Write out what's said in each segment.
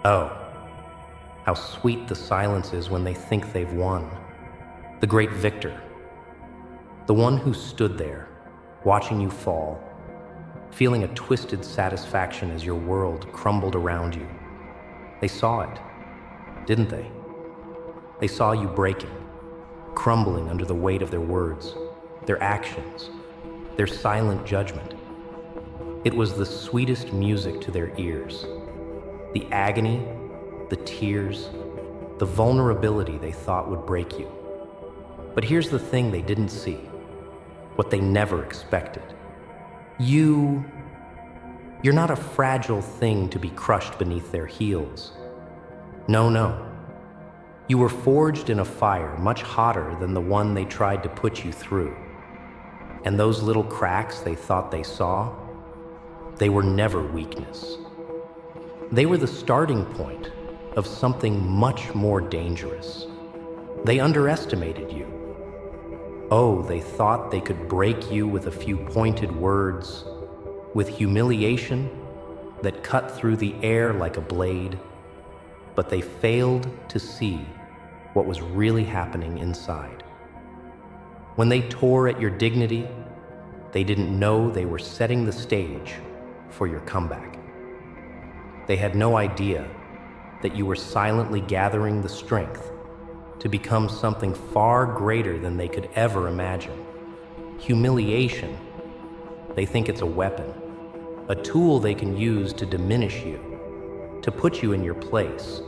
Oh, how sweet the silence is when they think they've won. The great victor. The one who stood there, watching you fall, feeling a twisted satisfaction as your world crumbled around you. They saw it, didn't they? They saw you breaking, crumbling under the weight of their words, their actions, their silent judgment. It was the sweetest music to their ears. The agony, the tears, the vulnerability they thought would break you. But here's the thing they didn't see, what they never expected. You're not a fragile thing to be crushed beneath their heels. No. You were forged in a fire much hotter than the one they tried to put you through. And those little cracks they thought they saw, they were never weakness. They were the starting point of something much more dangerous. They underestimated you. Oh, they thought they could break you with a few pointed words, with humiliation that cut through the air like a blade, but they failed to see what was really happening inside. When they tore at your dignity, they didn't know they were setting the stage for your comeback. They had no idea that you were silently gathering the strength to become something far greater than they could ever imagine. Humiliation, they think it's a weapon, a tool they can use to diminish you, to put you in your place,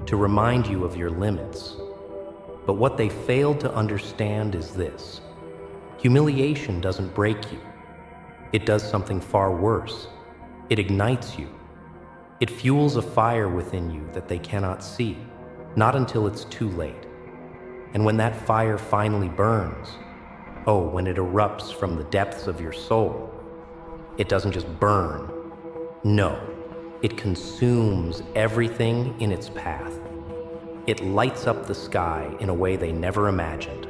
to remind you of your limits. But what they failed to understand is this: humiliation doesn't break you. It does something far worse. It ignites you. It fuels a fire within you that they cannot see, not until it's too late. And when that fire finally burns, oh, when it erupts from the depths of your soul, it doesn't just burn. No, it consumes everything in its path. It lights up the sky in a way they never imagined.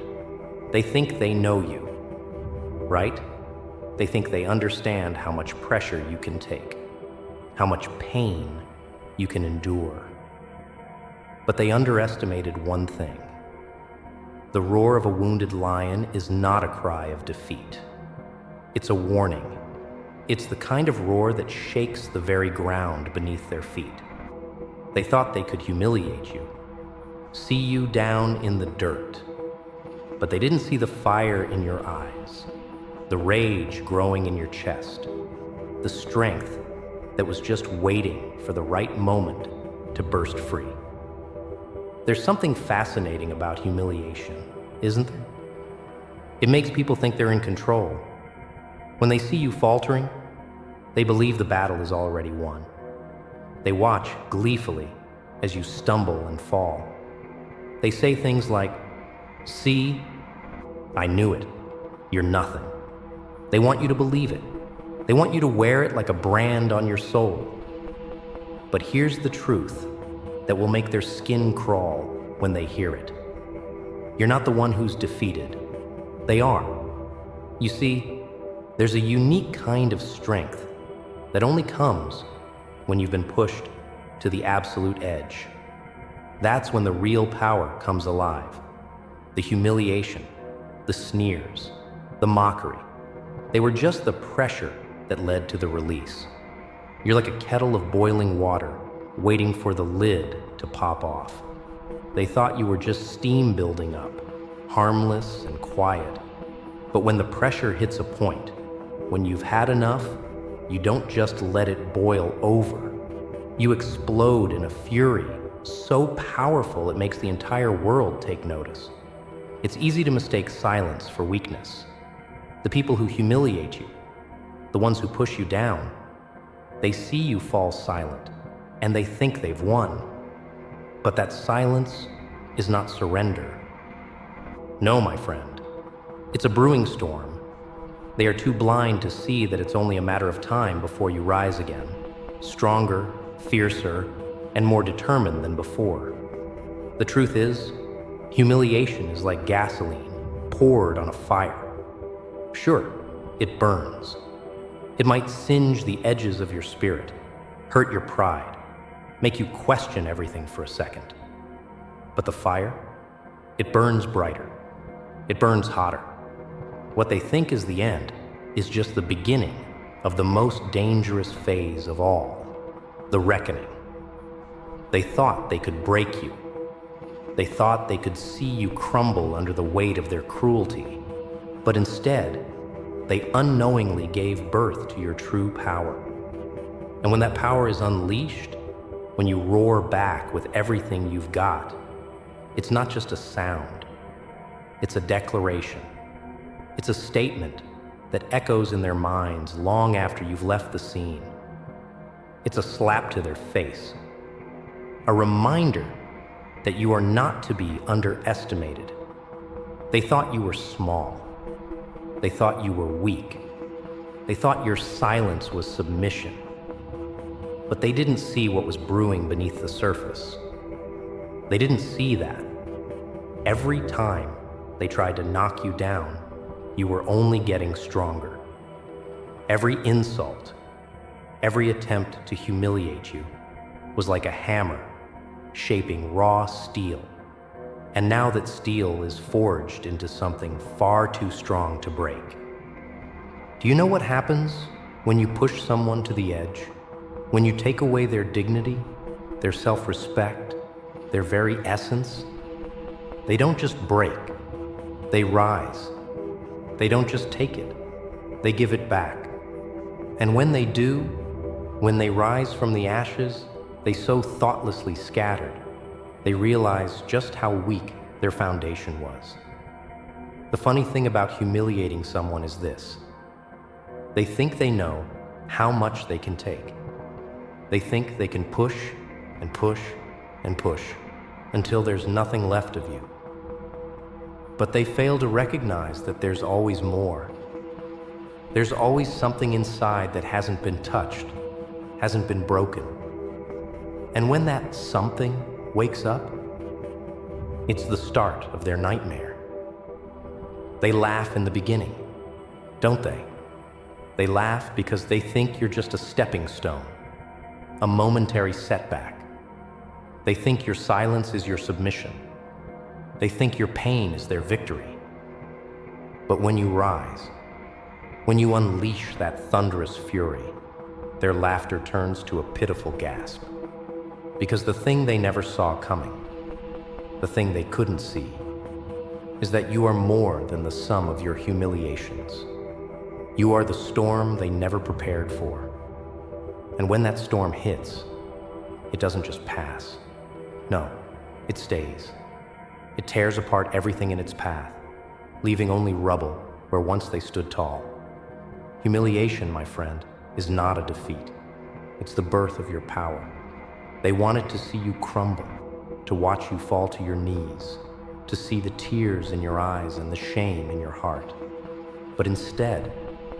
They think they know you, right? They think they understand how much pressure you can take, how much pain you can endure. But they underestimated one thing. The roar of a wounded lion is not a cry of defeat. It's a warning. It's the kind of roar that shakes the very ground beneath their feet. They thought they could humiliate you, see you down in the dirt. But they didn't see the fire in your eyes, the rage growing in your chest, the strength that was just waiting for the right moment to burst free. There's something fascinating about humiliation, isn't there? It makes people think they're in control. When they see you faltering, they believe the battle is already won. They watch gleefully as you stumble and fall. They say things like, "See, I knew it. You're nothing." They want you to believe it. They want you to wear it like a brand on your soul. But here's the truth that will make their skin crawl when they hear it. You're not the one who's defeated. They are. You see, there's a unique kind of strength that only comes when you've been pushed to the absolute edge. That's when the real power comes alive. The humiliation, the sneers, the mockery. They were just the pressure that led to the release. You're like a kettle of boiling water, waiting for the lid to pop off. They thought you were just steam building up, harmless and quiet. But when the pressure hits a point, when you've had enough, you don't just let it boil over. You explode in a fury so powerful it makes the entire world take notice. It's easy to mistake silence for weakness. The people who humiliate you, the ones who push you down, they see you fall silent, and they think they've won. But that silence is not surrender. No, my friend, it's a brewing storm. They are too blind to see that it's only a matter of time before you rise again, stronger, fiercer, and more determined than before. The truth is, humiliation is like gasoline poured on a fire. Sure, it burns. It might singe the edges of your spirit, hurt your pride, make you question everything for a second. But the fire, it burns brighter. It burns hotter. What they think is the end is just the beginning of the most dangerous phase of all, the reckoning. They thought they could break you. They thought they could see you crumble under the weight of their cruelty. But instead, they unknowingly gave birth to your true power. And when that power is unleashed, when you roar back with everything you've got, it's not just a sound. It's a declaration. It's a statement that echoes in their minds long after you've left the scene. It's a slap to their face. A reminder that you are not to be underestimated. They thought you were small. They thought you were weak. They thought your silence was submission. But they didn't see what was brewing beneath the surface. They didn't see that. Every time they tried to knock you down, you were only getting stronger. Every insult, every attempt to humiliate you was like a hammer shaping raw steel. And now that steel is forged into something far too strong to break. Do you know what happens when you push someone to the edge? When you take away their dignity, their self-respect, their very essence? They don't just break, they rise. They don't just take it, they give it back. And when they do, when they rise from the ashes, they so thoughtlessly scattered, they realize just how weak their foundation was. The funny thing about humiliating someone is this. They think they know how much they can take. They think they can push and push and push until there's nothing left of you. But they fail to recognize that there's always more. There's always something inside that hasn't been touched, hasn't been broken. And when that something wakes up, it's the start of their nightmare. They laugh in the beginning, don't they? They laugh because they think you're just a stepping stone, a momentary setback. They think your silence is your submission. They think your pain is their victory. But when you rise, when you unleash that thunderous fury, their laughter turns to a pitiful gasp. Because the thing they never saw coming, the thing they couldn't see, is that you are more than the sum of your humiliations. You are the storm they never prepared for. And when that storm hits, it doesn't just pass. No, it stays. It tears apart everything in its path, leaving only rubble where once they stood tall. Humiliation, my friend, is not a defeat. It's the birth of your power. They wanted to see you crumble, to watch you fall to your knees, to see the tears in your eyes and the shame in your heart. But instead,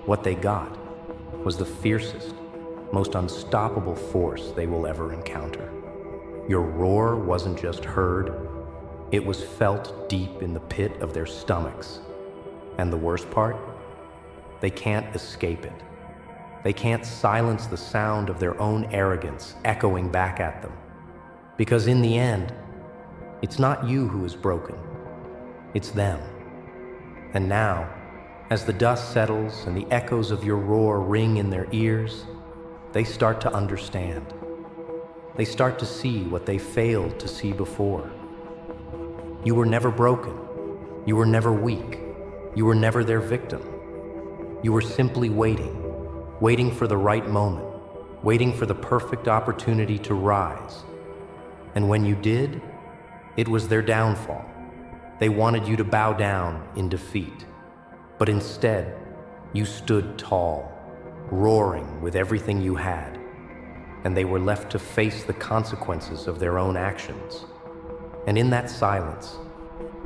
what they got was the fiercest, most unstoppable force they will ever encounter. Your roar wasn't just heard, it was felt deep in the pit of their stomachs. And the worst part? They can't escape it. They can't silence the sound of their own arrogance echoing back at them. Because in the end, it's not you who is broken, it's them. And now, as the dust settles and the echoes of your roar ring in their ears, they start to understand. They start to see what they failed to see before. You were never broken. You were never weak. You were never their victim. You were simply waiting for the right moment, waiting for the perfect opportunity to rise. And when you did, it was their downfall. They wanted you to bow down in defeat. But instead, you stood tall, roaring with everything you had, and they were left to face the consequences of their own actions. And in that silence,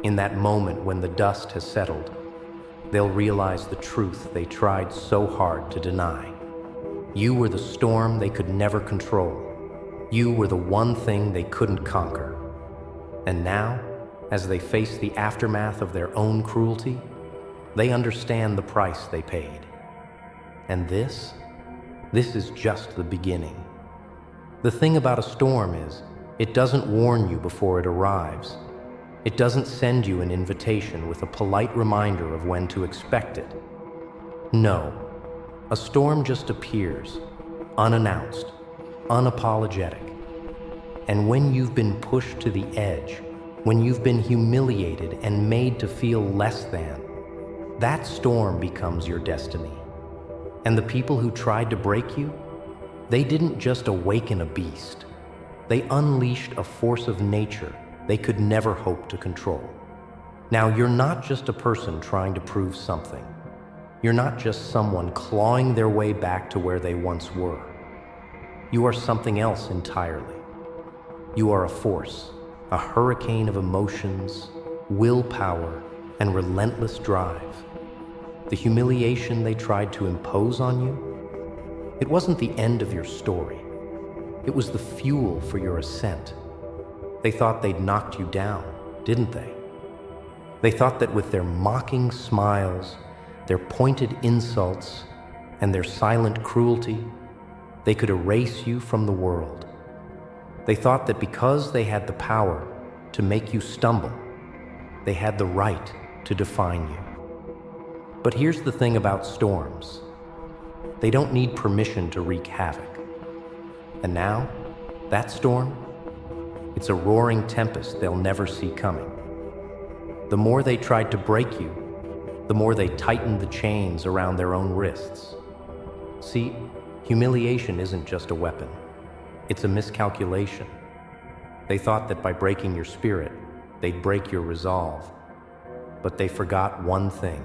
in that moment when the dust has settled, they'll realize the truth they tried so hard to deny. You were the storm they could never control. You were the one thing they couldn't conquer. And now, as they face the aftermath of their own cruelty, they understand the price they paid. And this is just the beginning. The thing about a storm is, it doesn't warn you before it arrives. It doesn't send you an invitation with a polite reminder of when to expect it. No, a storm just appears, unannounced, unapologetic. And when you've been pushed to the edge, when you've been humiliated and made to feel less than, that storm becomes your destiny. And the people who tried to break you, they didn't just awaken a beast. They unleashed a force of nature they could never hope to control. Now, you're not just a person trying to prove something. You're not just someone clawing their way back to where they once were. You are something else entirely. You are a force, a hurricane of emotions, willpower, and relentless drive. The humiliation they tried to impose on you, it wasn't the end of your story. It was the fuel for your ascent. They thought they'd knocked you down, didn't they? They thought that with their mocking smiles, their pointed insults, and their silent cruelty, they could erase you from the world. They thought that because they had the power to make you stumble, they had the right to define you. But here's the thing about storms. They don't need permission to wreak havoc. And now, that storm, it's a roaring tempest they'll never see coming. The more they tried to break you, the more they tightened the chains around their own wrists. See, humiliation isn't just a weapon. It's a miscalculation. They thought that by breaking your spirit, they'd break your resolve. But they forgot one thing.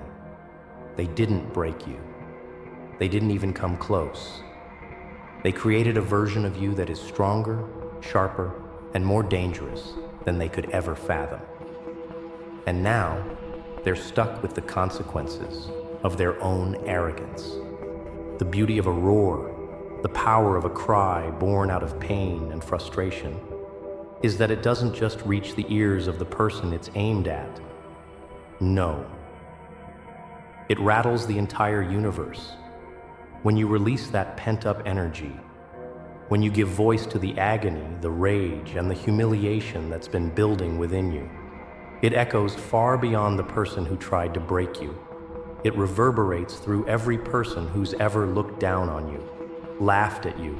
They didn't break you. They didn't even come close. They created a version of you that is stronger, sharper, and more dangerous than they could ever fathom. And now, they're stuck with the consequences of their own arrogance. The beauty of a roar, the power of a cry born out of pain and frustration, is that it doesn't just reach the ears of the person it's aimed at. No. It rattles the entire universe. When you release that pent-up energy, when you give voice to the agony, the rage, and the humiliation that's been building within you, it echoes far beyond the person who tried to break you. It reverberates through every person who's ever looked down on you, laughed at you,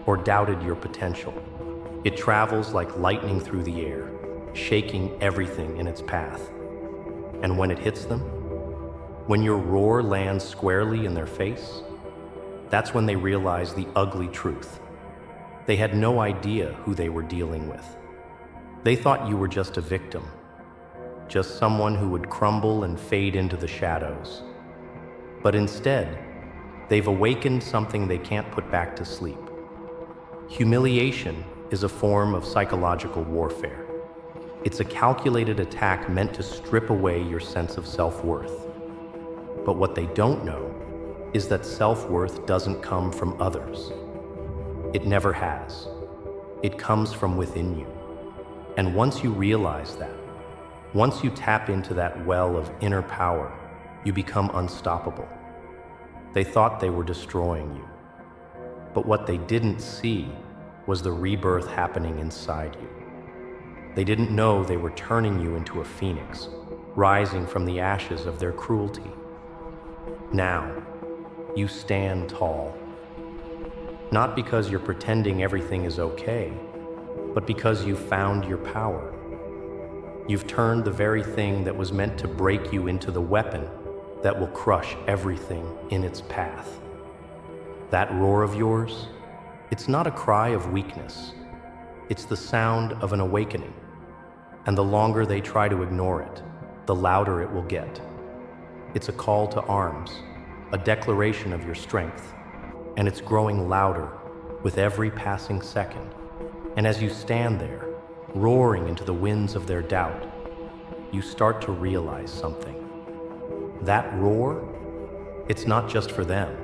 or doubted your potential. It travels like lightning through the air, shaking everything in its path. And when it hits them, when your roar lands squarely in their face, that's when they realize the ugly truth. They had no idea who they were dealing with. They thought you were just a victim, just someone who would crumble and fade into the shadows. But instead, they've awakened something they can't put back to sleep. Humiliation is a form of psychological warfare. It's a calculated attack meant to strip away your sense of self-worth. But what they don't know is that self-worth doesn't come from others. It never has. It comes from within you. And once you realize that, once you tap into that well of inner power, you become unstoppable. They thought they were destroying you. But what they didn't see was the rebirth happening inside you. They didn't know they were turning you into a phoenix, rising from the ashes of their cruelty. Now, you stand tall. Not because you're pretending everything is okay, but because you found your power. You've turned the very thing that was meant to break you into the weapon that will crush everything in its path. That roar of yours, it's not a cry of weakness. It's the sound of an awakening. And the longer they try to ignore it, the louder it will get. It's a call to arms, a declaration of your strength, and it's growing louder with every passing second. And as you stand there, roaring into the winds of their doubt, you start to realize something. That roar, it's not just for them,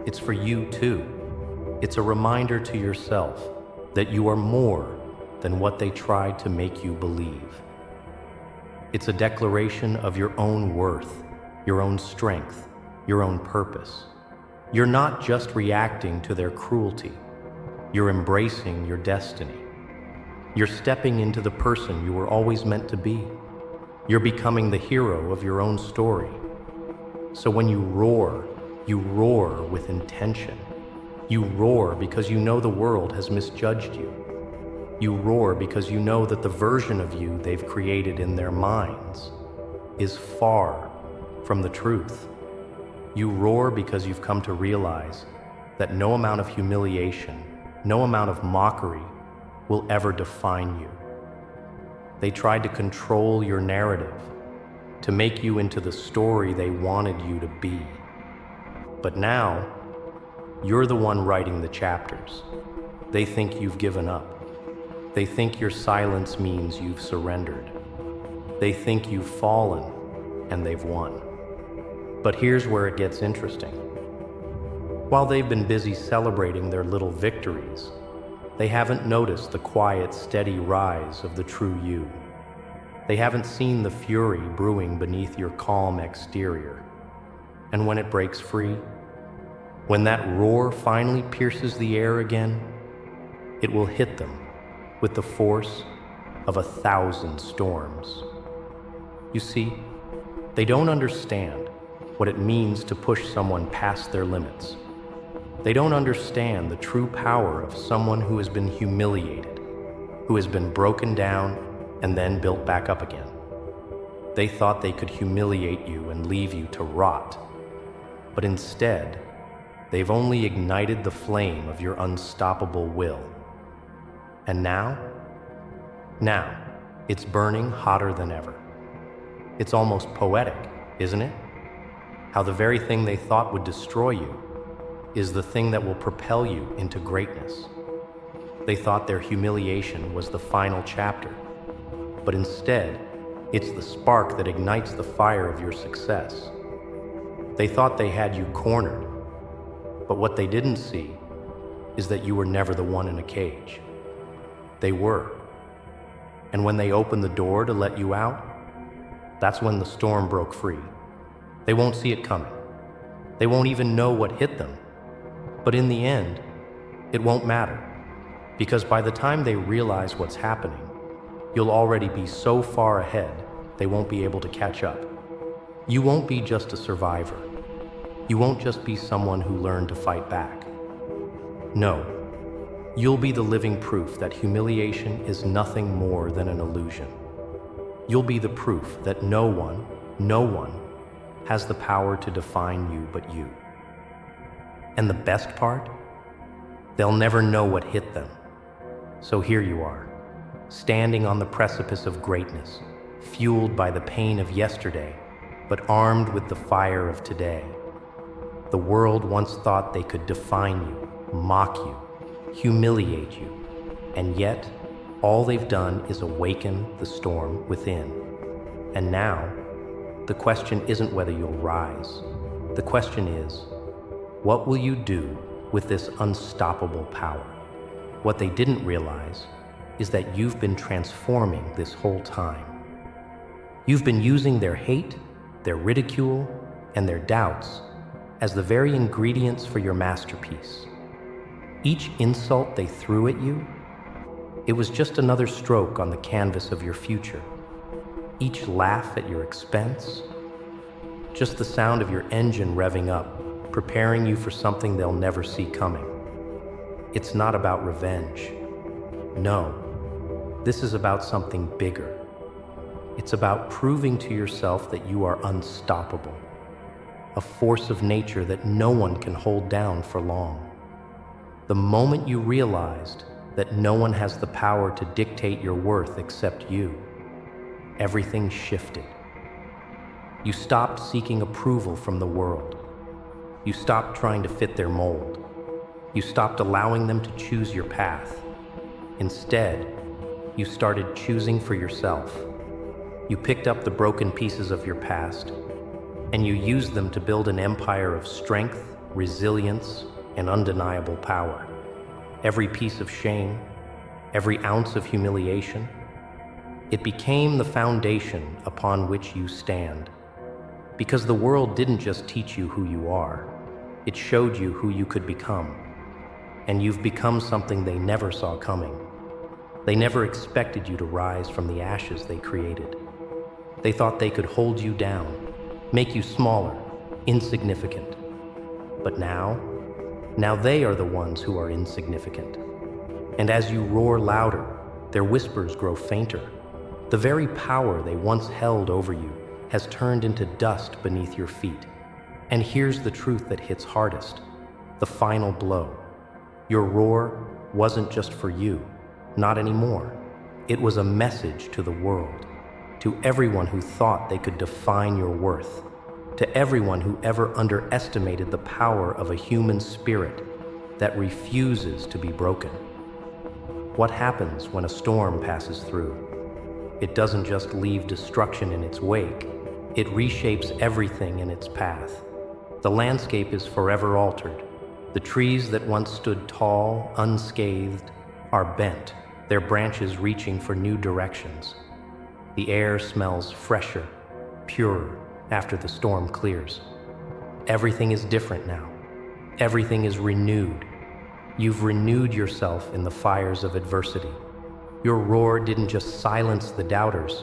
it's for you too. It's a reminder to yourself that you are more than what they tried to make you believe. It's a declaration of your own worth, your own strength, your own purpose. You're not just reacting to their cruelty. You're embracing your destiny. You're stepping into the person you were always meant to be. You're becoming the hero of your own story. So when you roar with intention. You roar because you know the world has misjudged you. You roar because you know that the version of you they've created in their minds is far from the truth. You roar because you've come to realize that no amount of humiliation, no amount of mockery will ever define you. They tried to control your narrative, to make you into the story they wanted you to be. But now, you're the one writing the chapters. They think you've given up. They think your silence means you've surrendered. They think you've fallen, and they've won. But here's where it gets interesting. While they've been busy celebrating their little victories, they haven't noticed the quiet, steady rise of the true you. They haven't seen the fury brewing beneath your calm exterior. And when it breaks free, when that roar finally pierces the air again, it will hit them with the force of 1,000 storms. You see, they don't understand what it means to push someone past their limits. They don't understand the true power of someone who has been humiliated, who has been broken down and then built back up again. They thought they could humiliate you and leave you to rot. But instead, they've only ignited the flame of your unstoppable will. And now, it's burning hotter than ever. It's almost poetic, isn't it? How the very thing they thought would destroy you is the thing that will propel you into greatness. They thought their humiliation was the final chapter, but instead, it's the spark that ignites the fire of your success. They thought they had you cornered, but what they didn't see is that you were never the one in a cage. They were. And when they opened the door to let you out, that's when the storm broke free. They won't see it coming. They won't even know what hit them. But in the end, it won't matter, because by the time they realize what's happening, you'll already be so far ahead they won't be able to catch up. You won't be just a survivor. You won't just be someone who learned to fight back. No, you'll be the living proof that humiliation is nothing more than an illusion. You'll be the proof that no one has the power to define you but you. And the best part? They'll never know what hit them. So here you are, standing on the precipice of greatness, fueled by the pain of yesterday, but armed with the fire of today. The world once thought they could define you, mock you, humiliate you, and yet all they've done is awaken the storm within. And now, the question isn't whether you'll rise. The question is, what will you do with this unstoppable power? What they didn't realize is that you've been transforming this whole time. You've been using their hate, their ridicule, and their doubts as the very ingredients for your masterpiece. Each insult they threw at you, it was just another stroke on the canvas of your future. Each laugh at your expense, just the sound of your engine revving up, preparing you for something they'll never see coming. It's not about revenge. No, this is about something bigger. It's about proving to yourself that you are unstoppable, a force of nature that no one can hold down for long. The moment you realized that no one has the power to dictate your worth except you, everything shifted. You stopped seeking approval from the world. You stopped trying to fit their mold. You stopped allowing them to choose your path. Instead, you started choosing for yourself. You picked up the broken pieces of your past, and you used them to build an empire of strength, resilience, and undeniable power. Every piece of shame, every ounce of humiliation, it became the foundation upon which you stand. Because the world didn't just teach you who you are, it showed you who you could become. and you've become something they never saw coming. They never expected you to rise from the ashes they created. They thought they could hold you down, make you smaller, insignificant. But now they are the ones who are insignificant. And as you roar louder, their whispers grow fainter. The very power they once held over you has turned into dust beneath your feet. And here's the truth that hits hardest, the final blow. Your roar wasn't just for you, not anymore. It was a message to the world, to everyone who thought they could define your worth, to everyone who ever underestimated the power of a human spirit that refuses to be broken. What happens when a storm passes through? It doesn't just leave destruction in its wake, it reshapes everything in its path. The landscape is forever altered. The trees that once stood tall, unscathed, are bent, their branches reaching for new directions. The air smells fresher, purer, after the storm clears. Everything is different now. Everything is renewed. You've renewed yourself in the fires of adversity. Your roar didn't just silence the doubters,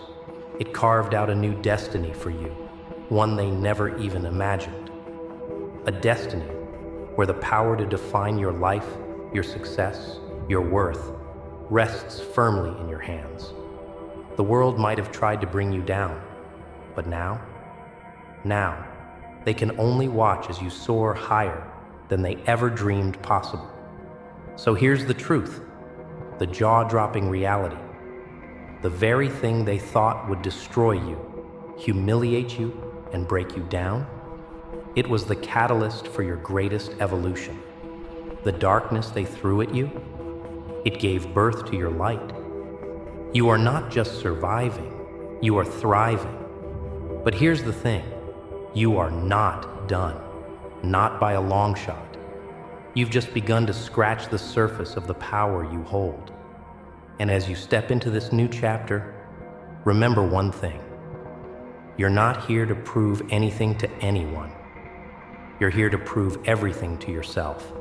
it carved out a new destiny for you, one they never even imagined. A destiny where the power to define your life, your success, your worth, rests firmly in your hands. The world might have tried to bring you down, but now, they can only watch as you soar higher than they ever dreamed possible. So here's the truth, the jaw-dropping reality. The very thing they thought would destroy you, humiliate you, and break you down, it was the catalyst for your greatest evolution. The darkness they threw at you, it gave birth to your light. You are not just surviving, you are thriving. But here's the thing, you are not done, not by a long shot. You've just begun to scratch the surface of the power you hold. And as you step into this new chapter, remember one thing. You're not here to prove anything to anyone. You're here to prove everything to yourself.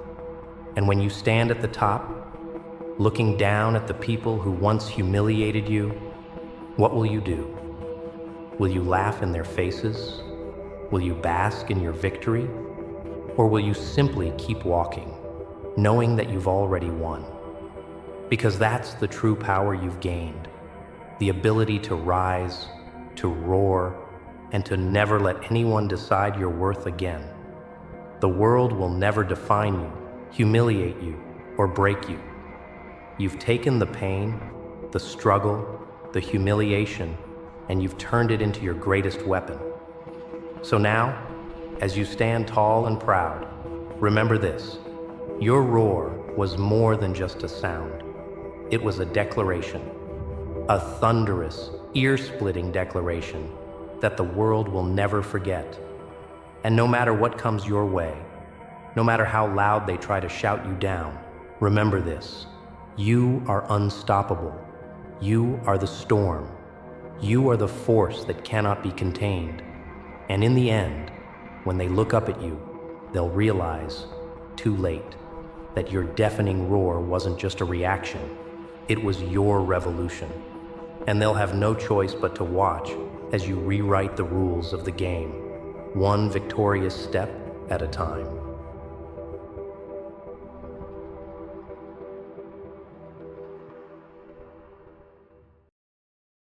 And when you stand at the top, looking down at the people who once humiliated you, what will you do? Will you laugh in their faces? Will you bask in your victory? Or will you simply keep walking, knowing that you've already won? Because that's the true power you've gained, the ability to rise, to roar, and to never let anyone decide your worth again. The world will never define you, humiliate you, or break you. You've taken the pain, the struggle, the humiliation, and you've turned it into your greatest weapon. So now, as you stand tall and proud, remember this: your roar was more than just a sound. It was a declaration, a thunderous, ear-splitting declaration that the world will never forget. And no matter what comes your way, no matter how loud they try to shout you down, remember this: you are unstoppable. You are the storm. You are the force that cannot be contained. And in the end, when they look up at you, they'll realize, too late, that your deafening roar wasn't just a reaction, it was your revolution. And they'll have no choice but to watch as you rewrite the rules of the game, one victorious step at a time.